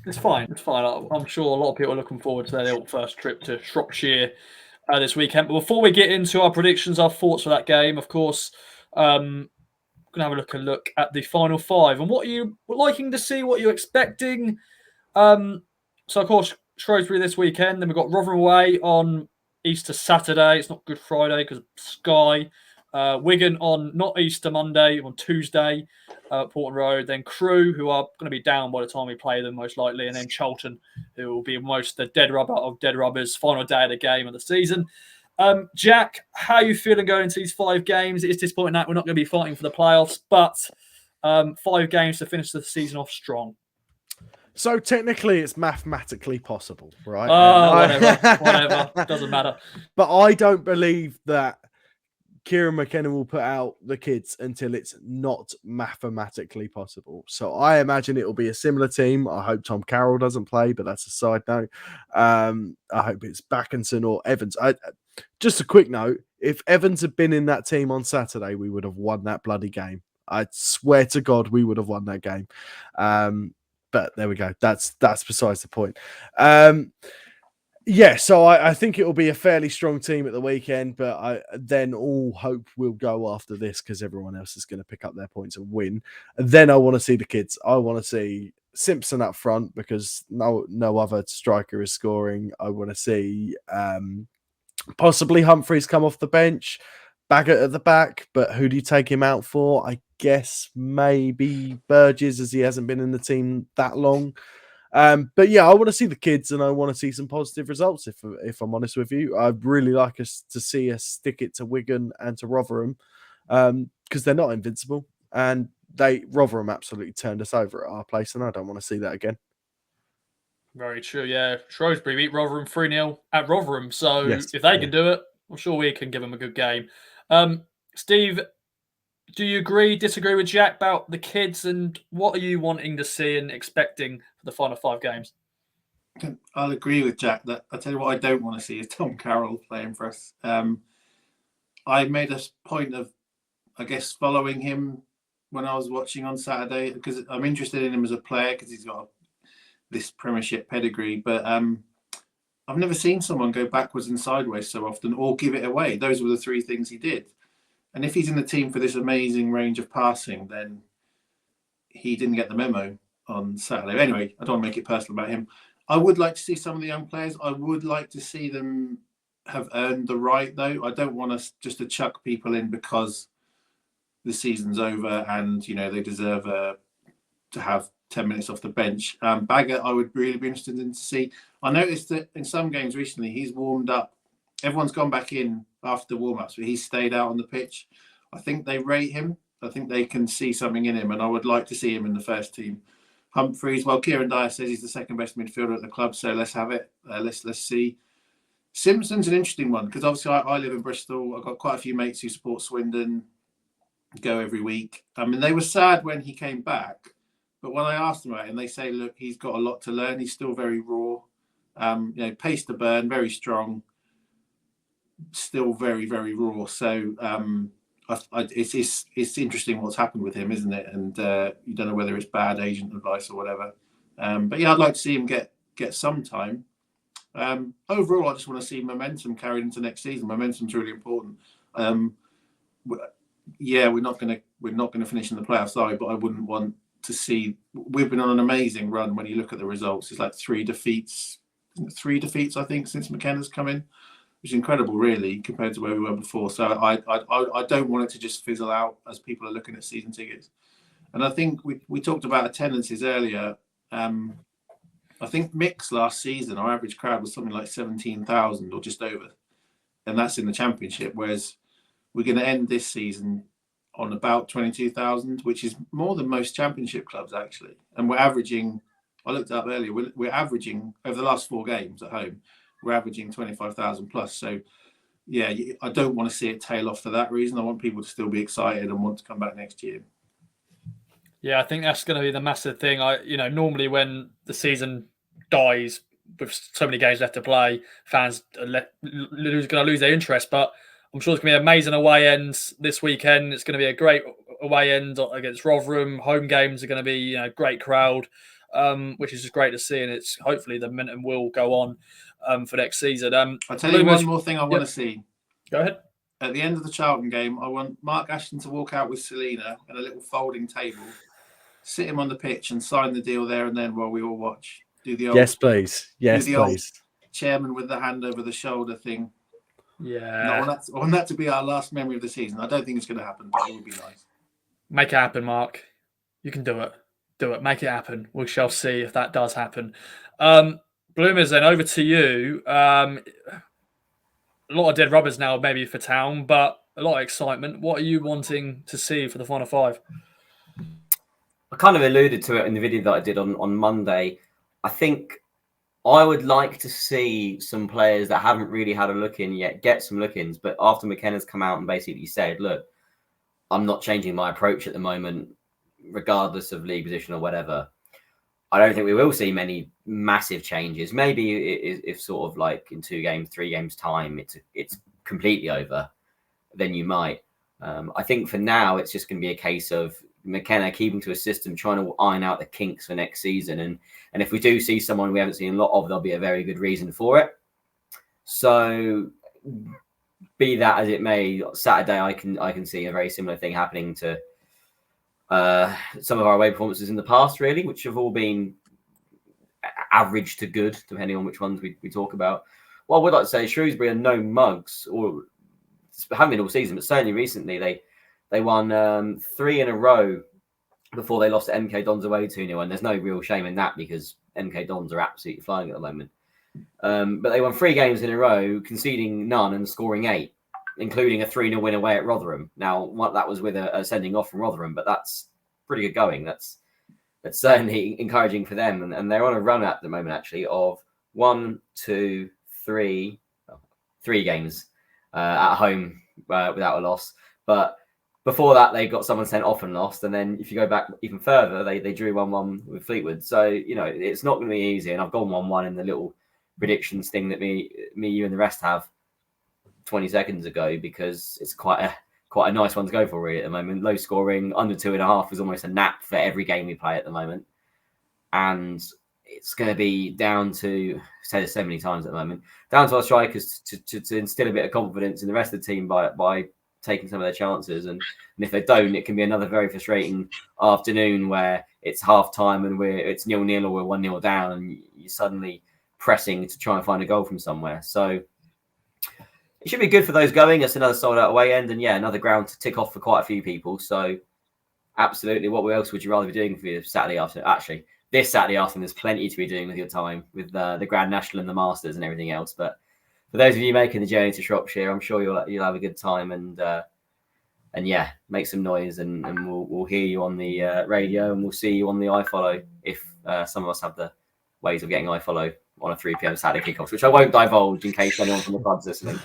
It's fine. It's fine. I'm sure a lot of people are looking forward to their first trip to Shropshire this weekend. But before we get into our predictions, our thoughts for that game, of course, going to have a look at the final 5 and what you were liking to see, what you're expecting. So, of course, Shrewsbury this weekend. Then we've got Rotherham away on Easter Saturday. It's not Good Friday because of Sky. Wigan on not Easter Monday, on Tuesday, Portland Road. Then Crewe, who are going to be down by the time we play them, most likely. And then Charlton, who will be the dead rubber of dead rubbers, final day of the game of the season. Jack, how are you feeling going into these 5 games? It is disappointing that we're not going to be fighting for the playoffs, but 5 games to finish the season off strong. So technically, it's mathematically possible, right? Whatever. Doesn't matter. But I don't believe that Kieran McKenna will put out the kids until it's not mathematically possible. So I imagine it will be a similar team. I hope Tom Carroll doesn't play, but that's a side note. I hope it's Backinson or Evans. Just a quick note, if Evans had been in that team on Saturday, we would have won that bloody game. I swear to God, we would have won that game. But there we go. That's besides the point. Yeah, so I think it will be a fairly strong team at the weekend, but then all hope will go after this because everyone else is going to pick up their points and win. And then I want to see the kids. I want to see Simpson up front because no other striker is scoring. I want to see possibly Humphreys come off the bench, Baggett at the back, but who do you take him out for? I guess maybe Burgess, as he hasn't been in the team that long. But yeah, I want to see the kids and I want to see some positive results. If I'm honest with you, I'd really like us to see us stick it to Wigan and to Rotherham because they're not invincible and Rotherham absolutely turned us over at our place, and I don't want to see that again. Very true, yeah. Shrewsbury beat Rotherham 3-0 at Rotherham. So Yes, if they yeah. can do it, I'm sure we can give them a good game. Steve, do you agree, disagree with Jack about the kids, and what are you wanting to see and expecting for the final 5 games? I'll agree with Jack that I tell you what I don't want to see is Tom Carroll playing for us. I made a point of, I guess, following him when I was watching on Saturday because I'm interested in him as a player because he's got this Premiership pedigree. But I've never seen someone go backwards and sideways so often or give it away. Those were the 3 things he did. And if he's in the team for this amazing range of passing, then he didn't get the memo on Saturday. Anyway, I don't want to make it personal about him. I would like to see some of the young players. I would like to see them have earned the right, though. I don't want us just to chuck people in because the season's over and, they deserve to have 10 minutes off the bench. Baggett, I would really be interested in to see. I noticed that in some games recently, he's warmed up. Everyone's gone back in after the warm-ups, but he's stayed out on the pitch. I think they rate him. I think they can see something in him, and I would like to see him in the first team. Humphreys, well, Kieran Dyer says he's the second best midfielder at the club, so let's have it. Let's see. Simpson's an interesting one because obviously I live in Bristol. I've got quite a few mates who support Swindon, go every week. I mean, they were sad when he came back, but when I asked them about him, they say, look, he's got a lot to learn. He's still very raw, pace to burn, very strong, still very, very raw. So it's interesting what's happened with him, isn't it? And you don't know whether it's bad agent advice or whatever. But yeah, I'd like to see him get some time. Overall, I just want to see momentum carried into next season. Momentum's really important. Yeah, we're not going to finish in the playoffs, are we? But I wouldn't want to see. We've been on an amazing run when you look at the results. It's like 3 defeats, I think, since McKenna's come in, which is incredible, really, compared to where we were before. So I don't want it to just fizzle out as people are looking at season tickets. And I think we talked about attendances earlier. I think Mix last season, our average crowd was something like 17,000 or just over. And that's in the Championship, whereas we're going to end this season on about 22,000, which is more than most Championship clubs, actually. And we're averaging, I looked up earlier, we're averaging, over the last 4 games at home, we're averaging 25,000 plus. So, yeah, I don't want to see it tail off for that reason. I want people to still be excited and want to come back next year. Yeah, I think that's going to be the massive thing. Normally when the season dies with so many games left to play, fans are going to lose their interest. But I'm sure it's going to be amazing away ends this weekend. It's going to be a great away end against Rotherham. Home games are going to be, great crowd, which is just great to see. And it's hopefully the momentum will go on for next season. I'll tell you one more thing I want to see. Go ahead. At the end of the Charlton game, I want Mark Ashton to walk out with Selena and a little folding table, sit him on the pitch and sign the deal there and then while we all watch. Do the old, yes, please. Yes, do the please. Old chairman with the hand over the shoulder thing. Yeah. No, I want that to be our last memory of the season. I don't think it's going to happen, but it would be nice. Make it happen, Mark. You can do it. Do it. Make it happen. We shall see if that does happen. Bloomers, then over to you. A lot of dead rubbers now, maybe for Town, but a lot of excitement. What are you wanting to see for the final 5? I kind of alluded to it in the video that I did on Monday. I think I would like to see some players that haven't really had a look in yet get some look-ins. But after McKenna's come out and basically said, look, I'm not changing my approach at the moment, regardless of league position or whatever. I don't think we will see many massive changes. Maybe if sort of like in 2 games, 3 games time, it's completely over, then you might. I think for now, it's just going to be a case of McKenna keeping to a system, trying to iron out the kinks for next season. And if we do see someone we haven't seen a lot of, there'll be a very good reason for it. So be that as it may, Saturday I can see a very similar thing happening to some of our away performances in the past, really, which have all been average to good, depending on which ones we talk about. Well, I would like to say Shrewsbury are no mugs, or haven't been all season, but certainly recently they won 3 in a row before they lost to MK Dons away 2-0, and there's no real shame in that because MK Dons are absolutely flying at the moment. But they won 3 games in a row, conceding none and scoring 8. Including a 3-0 win away at Rotherham. Now, that was with a sending off from Rotherham, but that's pretty good going. That's it's certainly encouraging for them. And they're on a run at the moment, actually, of 3 games at home without a loss. But before that, they got someone sent off and lost. And then if you go back even further, they drew 1-1 with Fleetwood. So, it's not going to be easy. And I've gone 1-1 in the little predictions thing that me, you and the rest have 20 seconds ago, because it's quite a nice one to go for really at the moment. Low scoring, under 2.5 is almost a nap for every game we play at the moment. And it's going to be down to, said it so many times at the moment, down to our strikers to instill a bit of confidence in the rest of the team by taking some of their chances. And if they don't, it can be another very frustrating afternoon where it's half time and it's 0-0 or we're 1-0 down and you're suddenly pressing to try and find a goal from somewhere. So it should be good for those going. It's another sold out away end, and another ground to tick off for quite a few people. So absolutely, what else would you rather be doing for your Saturday afternoon? Actually, this Saturday afternoon, there's plenty to be doing with your time, with the Grand National and the Masters and everything else. But for those of you making the journey to Shropshire, I'm sure you'll have a good time and make some noise, and we'll hear you on the radio, and we'll see you on the iFollow if some of us have the ways of getting iFollow on a 3 p.m. Saturday kickoff, which I won't divulge in case anyone from the club's listening.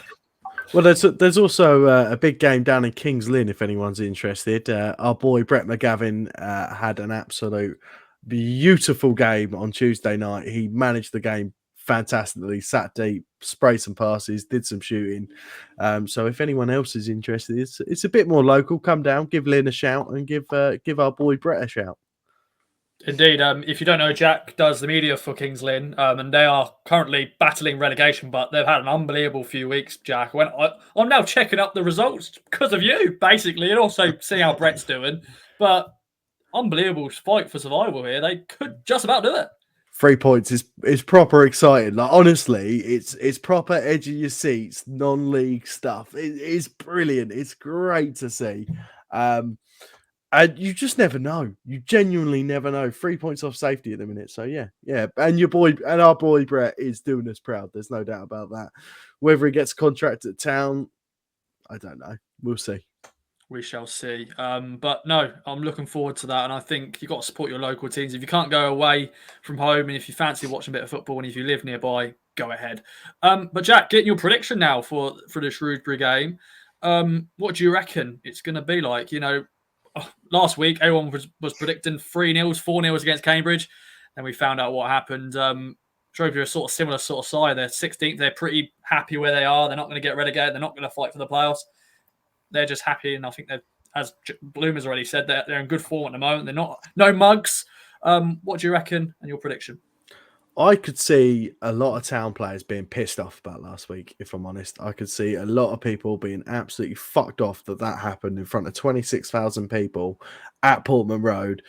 Well, there's also a big game down in Kings Lynn if anyone's interested. Our boy Brett McGavin had an absolute beautiful game on Tuesday night. He managed the game fantastically, sat deep, sprayed some passes, did some shooting. So if anyone else is interested, it's a bit more local. Come down, give Lynn a shout, and give our boy Brett a shout. Indeed. If you don't know, Jack does the media for Kings Lynn, and they are currently battling relegation, but they've had an unbelievable few weeks, Jack. I'm now checking up the results because of you, basically, and also see how Brett's doing. But unbelievable fight for survival here. They could just about do it. 3 points is proper exciting. Like, honestly, it's proper edge of your seats, non-league stuff. It's brilliant. It's great to see. And you just never know. You genuinely never know. 3 points off safety at the minute. So yeah. And our boy Brett is doing us proud. There's no doubt about that. Whether he gets a contract at Town, I don't know. We'll see. We shall see. But no, I'm looking forward to that. And I think you've got to support your local teams. If you can't go away from home, and if you fancy watching a bit of football, and if you live nearby, go ahead. But Jack, getting your prediction now for the Shrewsbury game. What do you reckon it's going to be like? Last week, everyone was predicting 3-0s, 4-0s against Cambridge. Then we found out what happened. Shrewsbury are sort of similar sort of side. They're 16th. They're pretty happy where they are. They're not going to get relegated. They're not going to fight for the playoffs. They're just happy. And I think they're, as Bloomers already said, they're in good form at the moment. They're not no mugs. What do you reckon and your prediction? I could see a lot of Town players being pissed off about last week, if I'm honest. I could see a lot of people being absolutely fucked off that happened in front of 26,000 people at Portman Road.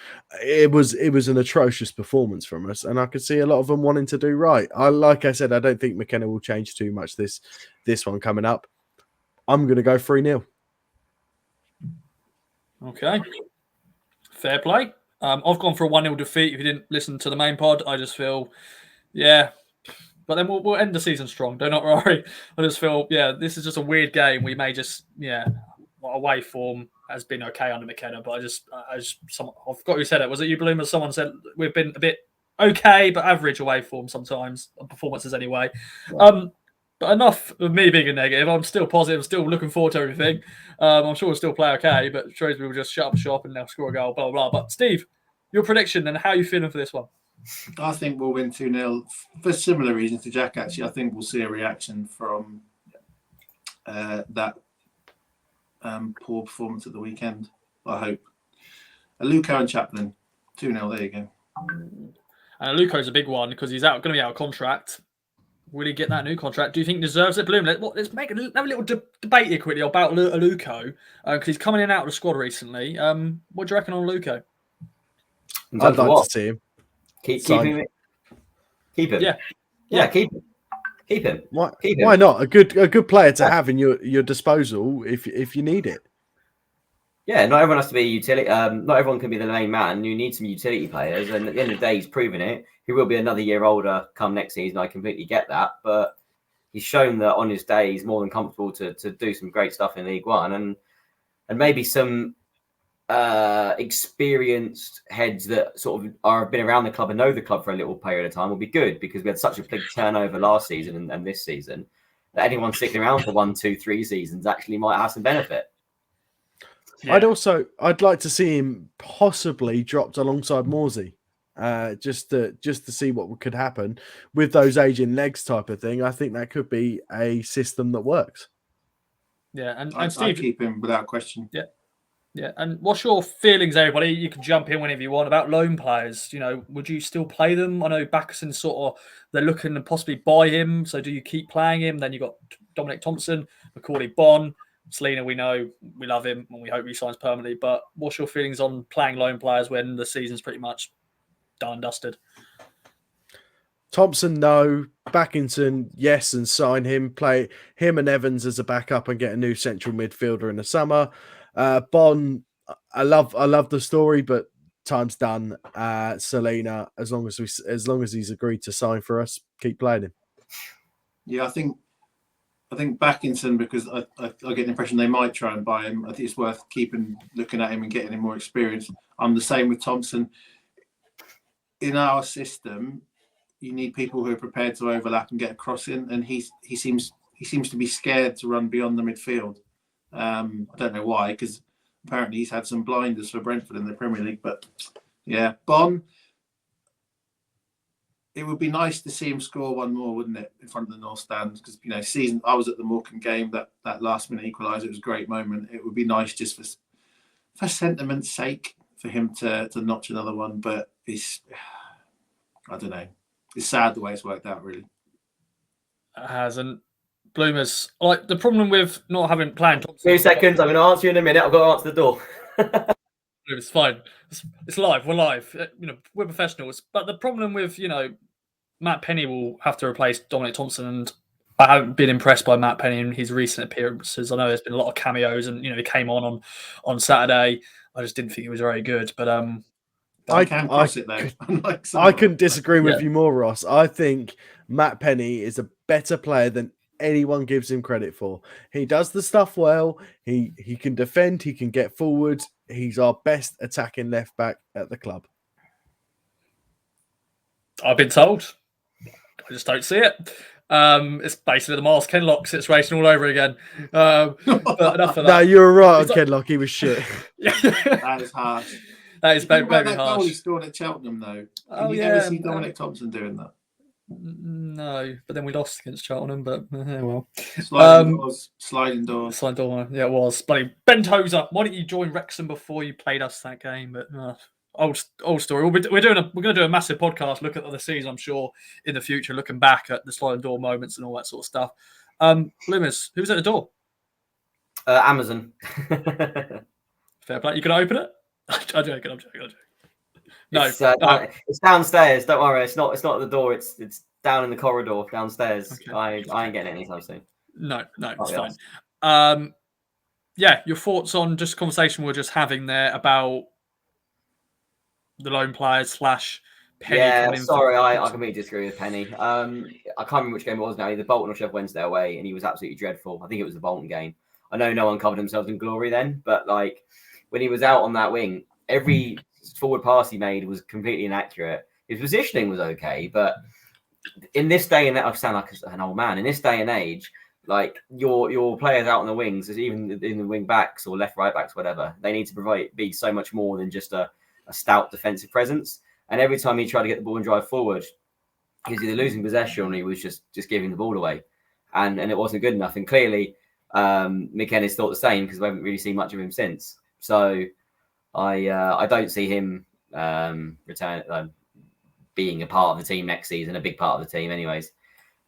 It was an atrocious performance from us, and I could see a lot of them wanting to do right. Like I said, I don't think McKenna will change too much this one coming up. I'm going to go 3-0. Okay. Fair play. I've gone for a 1-0 defeat. If you didn't listen to the main pod, I just feel, but then we'll end the season strong. Don't not worry. I just feel, this is just a weird game. We may just, away form has been okay under McKenna, but I forgot who said it. Was it you, Bloomers? Someone said we've been a bit okay, but average away form sometimes, performances anyway. But enough of me being a negative. I'm still positive. I'm still looking forward to everything. I'm sure we'll still play okay, but Shrewsbury will just shut up shop and they'll score a goal, blah, blah, blah. But Steve, your prediction and how are you feeling for this one? I think we'll win 2-0 for similar reasons to Jack, actually. I think we'll see a reaction from that poor performance at the weekend, I hope. Luco and Chaplin, 2-0, there you go. And Luco's a big one because he's going to be out of contract. Will he get that new contract? Do you think he deserves it? Bloom, let's have a little debate here quickly about Luco because he's coming in and out of the squad recently. What do you reckon on Luco? I'd like to see him. Keep him. Keep him. Yeah, keep him. Keep him. Why not? A good player to have in your disposal if you need it. Yeah, not everyone has to be a utility. Not everyone can be the main man. You need some utility players, and at the end of the day, he's proven it. He will be another year older come next season. I completely get that, but he's shown that on his day he's more than comfortable to do some great stuff in League One, and maybe some experienced heads that sort of have been around the club and know the club for a little period of time will be good, because we had such a big turnover last season and this season that anyone sticking around for 1, 2, 3 seasons actually might have some benefit. Yeah. I'd like to see him possibly dropped alongside Morsey, just to see what could happen with those aging legs type of thing. I think that could be a system that works. Yeah, and Steve, I'd keep him without question. Yeah. Yeah, and what's your feelings, everybody? You can jump in whenever you want about loan players. You know, would you still play them? I know Backerson's sort of, they're looking to possibly buy him. So do you keep playing him? Then you've got Dominic Thompson, Macaulay Bonne, Selena, we know, we love him, and we hope he signs permanently. But what's your feelings on playing loan players when the season's pretty much done and dusted? Thompson, no. Backinson, yes, and sign him. Play him and Evans as a backup and get a new central midfielder in the summer. Bonne, I love the story, but time's done. Selena, as long as he's agreed to sign for us, keep playing him. Yeah, I think Backinson, because I get the impression they might try and buy him. I think it's worth looking at him and getting him more experience. I'm the same with Thompson. In our system, you need people who are prepared to overlap and get a cross in, and he seems to be scared to run beyond the midfield. I don't know why, because apparently he's had some blinders for Brentford in the Premier League. But yeah, Bonne, it would be nice to see him score one more, wouldn't it, in front of the North Stand? Because I was at the Morecambe game, that last minute equaliser, it was a great moment. It would be nice just for sentiment's sake for him to notch another one. But I don't know. It's sad the way it's worked out, really. It hasn't. Bloomers, like the problem with not having planned. 2 seconds. I'm going to answer you in a minute. I've got to answer the door. It's fine. It's live. We're live. We're professionals. But the problem with Matt Penny will have to replace Dominic Thompson, and I haven't been impressed by Matt Penny in his recent appearances. I know there's been a lot of cameos, and he came on Saturday. I just didn't think he was very good. But I can cross it though. I couldn't disagree with you more, Ross. I think Matt Penny is a better player than anyone gives him credit for. He does the stuff well. He can defend. He can get forward. He's our best attacking left back at the club. I've been told. I just don't see it. It's basically the Miles Kenlock situation all over again. But enough of that. No, you're right on Kenlock. He was shit. That is harsh. That is very harsh. Goal he scored at Cheltenham, though. You never see Dominic Thompson doing that. No, but then we lost against Cheltenham. But well, sliding doors. Sliding door. Yeah, it was. Bloody Ben Tozer, why didn't you join Wrexham before you played us that game? But old story. We're going to do a massive podcast. Look at the season, I'm sure, in the future, looking back at the sliding door moments and all that sort of stuff. Bloomers, who's at the door? Amazon. Fair play. You gonna open it? I'm joking. No, it's downstairs. Don't worry. It's not at the door. It's down in the corridor downstairs. Okay. I ain't getting it anytime soon. No, it's fine. Yeah, your thoughts on just conversation we're just having there about the loan players / Penny. Yeah, sorry, I completely disagree with Penny. I can't remember which game it was now. Either Bolton or Sheffield Wednesday away, and he was absolutely dreadful. I think it was the Bolton game. I know no one covered themselves in glory then, but when he was out on that wing, every forward pass he made was completely inaccurate. His positioning was okay, but in this day and I sound like an old man. In this day and age, your players out on the wings, even in the wing backs or left right backs, whatever, they need to be so much more than just a stout defensive presence. And every time he tried to get the ball and drive forward, he was either losing possession or he was just giving the ball away, and it wasn't good enough. And clearly, McKenna's thought the same, because we haven't really seen much of him since. So I don't see him being a part of the team next season, a big part of the team anyways.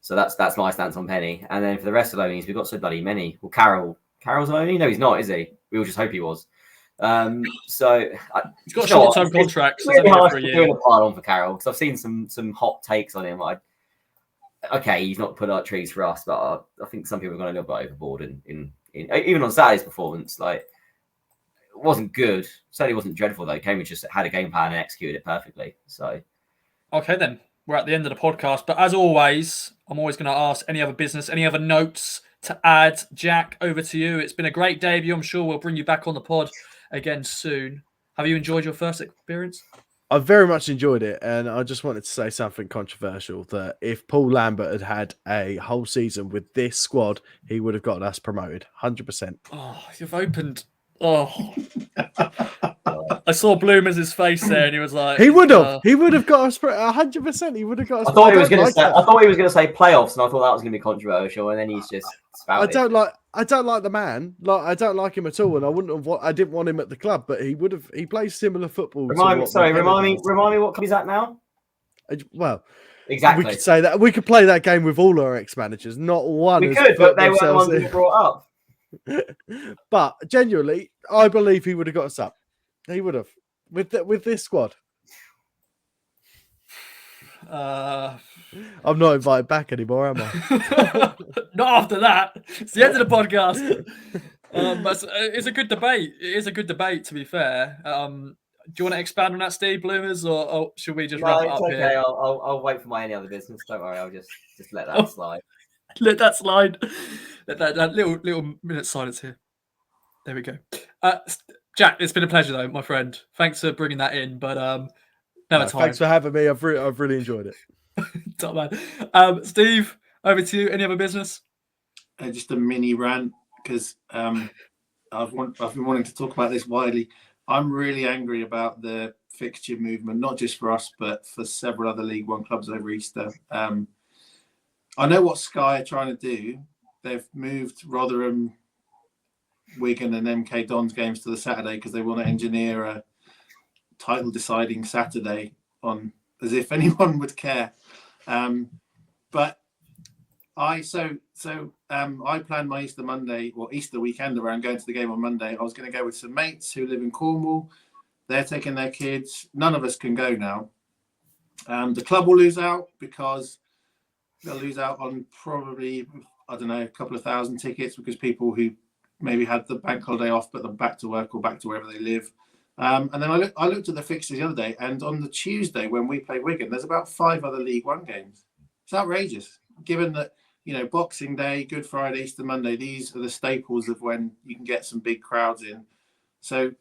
So that's my stance on Penny. And then for the rest of the loanies, we've got so bloody many. Well, Carroll's a loanee? No, he's not, is he? We all just hope he was. So he's got a short-term contract. It's really hard to do a pile on for Carroll, because I've seen some hot takes on him. Okay, he's not put out trees for us, but I think some people are going a little bit overboard in even on Saturday's performance. It wasn't good. Certainly wasn't dreadful though. Cambridge just had a game plan and executed it perfectly. So, okay, then we're at the end of the podcast. But as always, I'm always going to ask any other business, any other notes to add. Jack, over to you. It's been a great debut. I'm sure we'll bring you back on the pod again soon. Have you enjoyed your first experience? I very much enjoyed it, and I just wanted to say something controversial, that if Paul Lambert had a whole season with this squad, he would have got us promoted, 100%. Oh, you've opened. Oh, I saw Bloomers' face there, and he was like, He would have got us 100%. He would have got us. I thought he was going to say playoffs, and I thought that was going to be controversial, and then he's just spouted. I don't like the man. Like, I don't like him at all, and I didn't want him at the club, but he plays similar football. Remind me what club he's at now. Well, exactly. We could say that we could play that game with all our ex-managers. Not one. We could, but they were the ones we brought up. But genuinely, I believe he would have got us up. He would have with this squad. I'm not invited back anymore, am I? Not after that. It's the end of the podcast. But it's a good debate. It is a good debate, to be fair. Do you want to expand on that, Steve, Bloomers, or should we just wrap it up here? I'll wait for my any other business. Don't worry. I'll just let that slide. Let that slide. Let that little minute silence here. There we go. Jack, it's been a pleasure, though, my friend. Thanks for bringing that in. But never time. Thanks for having me. I've really enjoyed it. Top man. Steve, over to you. Any other business? Just a mini rant, because I've been wanting to talk about this widely. I'm really angry about the fixture movement, not just for us, but for several other League One clubs over Easter. I know what Sky are trying to do. They've moved Rotherham, Wigan and MK Dons games to the Saturday because they want to engineer a title deciding Saturday on, as if anyone would care. But I planned my Easter Monday or Easter weekend around going to the game on Monday. I was going to go with some mates who live in Cornwall. They're taking their kids. None of us can go now. The club will lose out because they'll lose out on probably, I don't know, a couple of thousand tickets because people who maybe had the bank holiday off, but they're back to work or back to wherever they live. And then I looked at the fixtures the other day, and on the Tuesday when we play Wigan, there's about 5 other League One games. It's outrageous, given that, Boxing Day, Good Friday, Easter Monday, these are the staples of when you can get some big crowds in. So,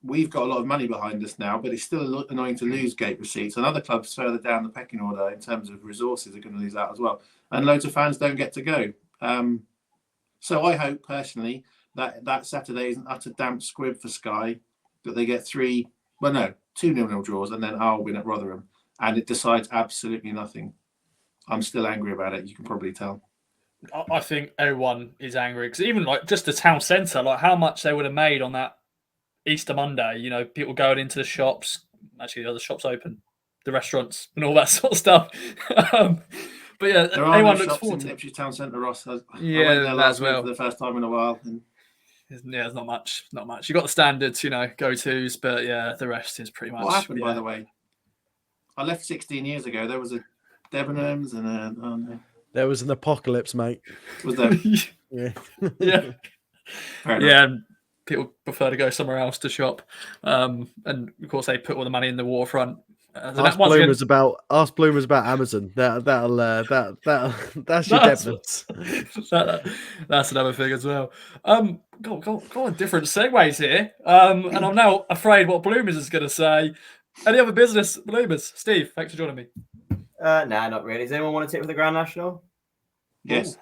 we've got a lot of money behind us now, but it's still annoying to lose gate receipts. And other clubs further down the pecking order in terms of resources are going to lose out as well. And loads of fans don't get to go. So I hope personally that Saturday is an utter damp squib for Sky, that they get 2 0-0 draws, and then I'll win at Rotherham. And it decides absolutely nothing. I'm still angry about it. You can probably tell. I think everyone is angry because even just the town centre, how much they would have made on that Easter Monday, people going into the shops, actually the other shops open, the restaurants and all that sort of stuff. But yeah, there are anyone no looks shops forward in to Ipswich Town Centre, Ross. I went that there last as well. week for the first time in a while. And... Yeah, there's not much. You got the standards, go-tos, but yeah, the rest is pretty much. What happened, by the way? I left 16 years ago. There was a Debenhams and a... There was an apocalypse, mate. Was there? Yeah. Yeah. Yeah. People prefer to go somewhere else to shop, and of course they put all the money in the waterfront. Ask Bloomers about Amazon. That's your Debenhams. That's another thing as well. Go on, different segues here. And I'm now afraid what Bloomers is going to say. Any other business, Bloomers? Steve, thanks for joining me. Nah, not really. Does anyone want to tip for the Grand National? Yes.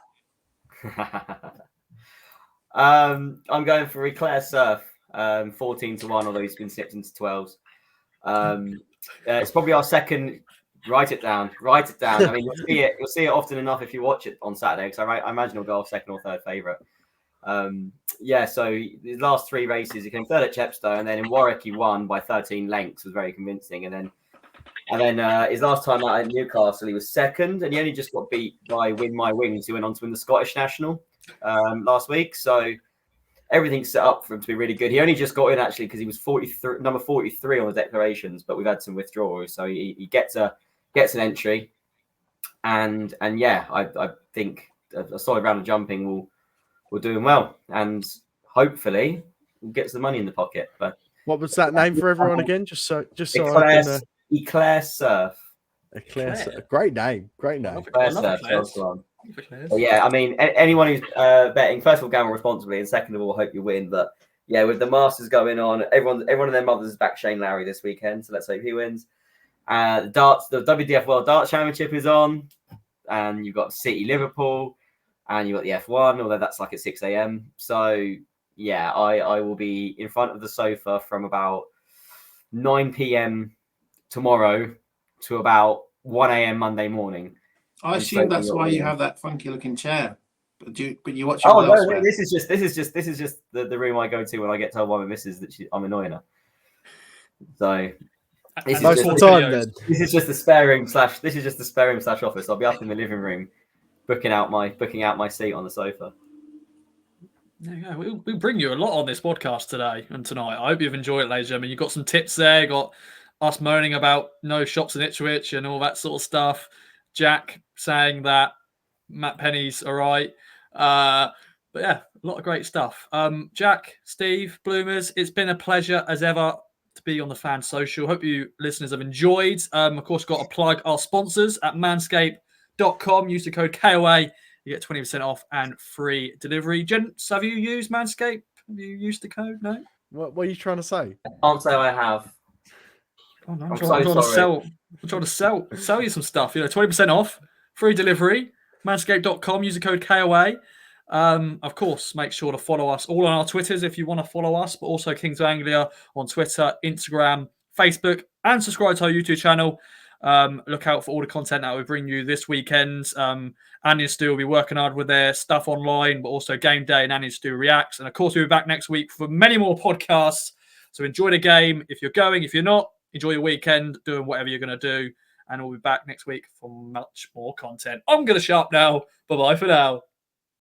I'm going for Eclair Surf, 14-1, although he's been sipped into 12s. It's probably our second. Write it down. I mean, you'll see it often enough if you watch it on Saturday, because I imagine he'll go off second or third favourite. So his last 3 races, he came third at Chepstow, and then in Warwick he won by 13 lengths, was very convincing. And then his last time out at Newcastle, he was second, and he only just got beat by Win My Wings, who went on to win the Scottish National last week. So everything's set up for him to be really good. He only just got in actually because he was number 43 on the declarations, but we've had some withdrawals, so he gets an entry. And yeah, I think a solid round of jumping will do him well, and hopefully we'll get the money in the pocket. But what was that name for everyone again? Just so Eclair, I can. Eclair Surf. Eclair Surf. Great name. Eclair Surf. Yeah, I mean, anyone who's betting, first of all, gamble responsibly, and second of all, hope you win. But yeah, with the Masters going on, everyone and their mothers is back Shane Lowry this weekend. So let's hope he wins. The WDF World Darts Championship is on, and you've got City Liverpool, and you've got the F1, although that's like at 6 a.m. So yeah, I will be in front of the sofa from about 9 p.m. tomorrow to about 1 a.m. Monday morning. I assume that's why you have that funky looking chair. But you watch it Oh no, elsewhere. this is just the room I go to when I get told by my missus that I'm annoying her. So this is just the spare room / office. I'll be up in the living room, booking out my seat on the sofa. Yeah, we bring you a lot on this podcast today and tonight. I hope you've enjoyed it, ladies and gentlemen. You've got some tips there. You got us moaning about no shops in Ipswich and all that sort of stuff. Jack saying that Matt Penny's all right. But yeah, a lot of great stuff. Jack, Steve, Bloomers, it's been a pleasure as ever to be on the Fan Social. Hope you listeners have enjoyed. Of course, got to plug our sponsors at manscaped.com. Use the code KOA. You get 20% off and free delivery. Gents, have you used Manscaped? Have you used the code? No? What are you trying to say? I can't say I have. Oh, no, I'm trying to sell you some stuff. 20% off, free delivery. Manscaped.com. Use the code KOA. Of course, make sure to follow us all on our Twitters if you want to follow us, but also Kings of Anglia on Twitter, Instagram, Facebook, and subscribe to our YouTube channel. Look out for all the content that we bring you this weekend. Annie and Stu will be working hard with their stuff online, but also game day and Annie and Stu reacts. And of course, we'll be back next week for many more podcasts. So enjoy the game. If you're going, if you're not, enjoy your weekend doing whatever you're going to do. And we'll be back next week for much more content. I'm going to shut up now. Bye-bye for now.